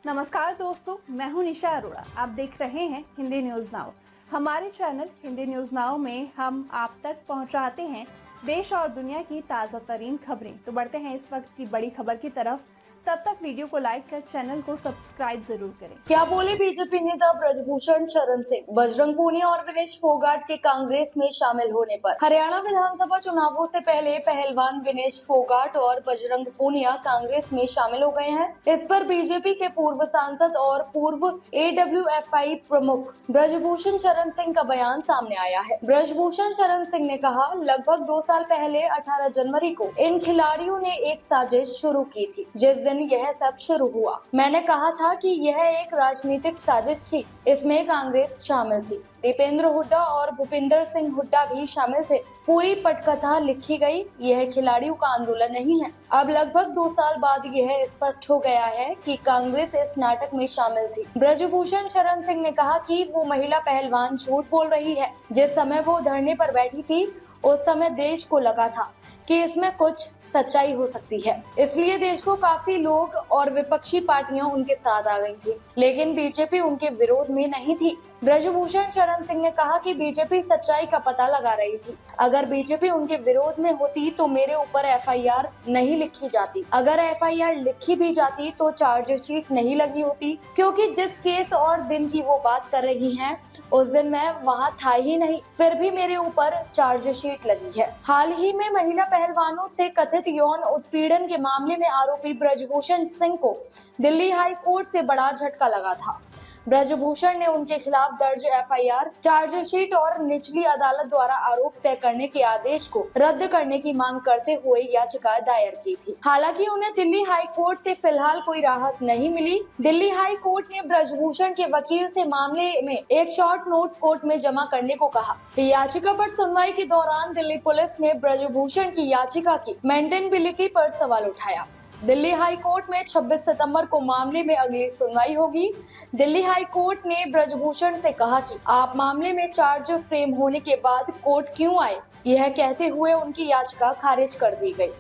नमस्कार दोस्तों, मैं हूं निशा अरोड़ा। आप देख रहे हैं हिंदी न्यूज नाउ। हमारे चैनल हिंदी न्यूज नाउ में हम आप तक पहुंचाते हैं देश और दुनिया की ताज़ा तरीन खबरें। तो बढ़ते हैं इस वक्त की बड़ी खबर की तरफ। तब तक वीडियो को लाइक कर चैनल को सब्सक्राइब जरूर करें। क्या बोले बीजेपी नेता ब्रजभूषण शरण सिंह? बजरंग पूनिया और विनेश फोगाट के कांग्रेस में शामिल होने पर। हरियाणा विधानसभा चुनावों से पहले पहलवान विनेश फोगाट और बजरंग पूनिया कांग्रेस में शामिल हो गए हैं। इस पर बीजेपी के पूर्व सांसद और पूर्व AWFI प्रमुख ब्रजभूषण शरण सिंह का बयान सामने आया है। ब्रजभूषण शरण सिंह ने कहा, लगभग 2 साल पहले 18 जनवरी को इन खिलाड़ियों ने एक साजिश शुरू की थी। जिस दिन यह सब शुरू हुआ, मैंने कहा था कि यह एक राजनीतिक साजिश थी। इसमें कांग्रेस शामिल थी। दीपेंद्र हुड्डा और भूपिंदर सिंह हुड्डा भी शामिल थे। पूरी पटकथा लिखी गई। यह खिलाड़ियों का आंदोलन नहीं है। अब लगभग 2 साल बाद यह स्पष्ट हो गया है कि कांग्रेस इस नाटक में शामिल थी। ब्रजभूषण शरण सिंह ने कहा कि वो महिला पहलवान झूठ बोल रही है। जिस समय वो धरने पर बैठी थी, उस समय देश को लगा था कि इसमें कुछ सच्चाई हो सकती है। इसलिए देश को काफी लोग और विपक्षी पार्टियां उनके साथ आ गई थी, लेकिन बीजेपी उनके विरोध में नहीं थी। ब्रजभूषण शरण सिंह ने कहा कि बीजेपी सच्चाई का पता लगा रही थी। अगर बीजेपी उनके विरोध में होती तो मेरे ऊपर FIR नहीं लिखी जाती। अगर FIR लिखी भी जाती तो चार्जशीट नहीं लगी होती, क्योंकि जिस केस और दिन की वो बात कर रही हैं, उस दिन मैं वहाँ था ही नहीं, फिर भी मेरे ऊपर चार्जशीट लगी है। हाल ही में महिला पहलवानों से कथित यौन उत्पीड़न के मामले में आरोपी ब्रजभूषण सिंह को दिल्ली हाई कोर्ट से बड़ा झटका लगा था। ब्रजभूषण ने उनके खिलाफ दर्ज FIR, चार्जशीट और निचली अदालत द्वारा आरोप तय करने के आदेश को रद्द करने की मांग करते हुए याचिका दायर की थी। हालांकि उन्हें दिल्ली हाई कोर्ट से फिलहाल कोई राहत नहीं मिली। दिल्ली हाई कोर्ट ने ब्रजभूषण के वकील से मामले में एक शॉर्ट नोट कोर्ट में जमा करने को कहा। याचिका पर सुनवाई के दौरान दिल्ली पुलिस ने ब्रजभूषण की याचिका की मेंटेनेबिलिटी पर सवाल उठाया। दिल्ली हाई कोर्ट में 26 सितंबर को मामले में अगली सुनवाई होगी। दिल्ली हाई कोर्ट ने ब्रजभूषण से कहा कि आप मामले में चार्ज फ्रेम होने के बाद कोर्ट क्यों आए, यह कहते हुए उनकी याचिका खारिज कर दी गई।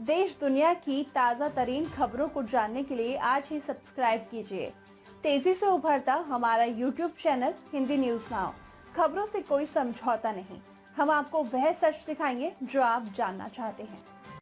देश दुनिया की ताज़ा तरीन खबरों को जानने के लिए आज ही सब्सक्राइब कीजिए। तेजी से उभरता हमारा YouTube channel Hindi news now. खबरों से कोई समझौता नहीं। हम आपको वह सच दिखाएंगे जो आप जानना चाहते हैं।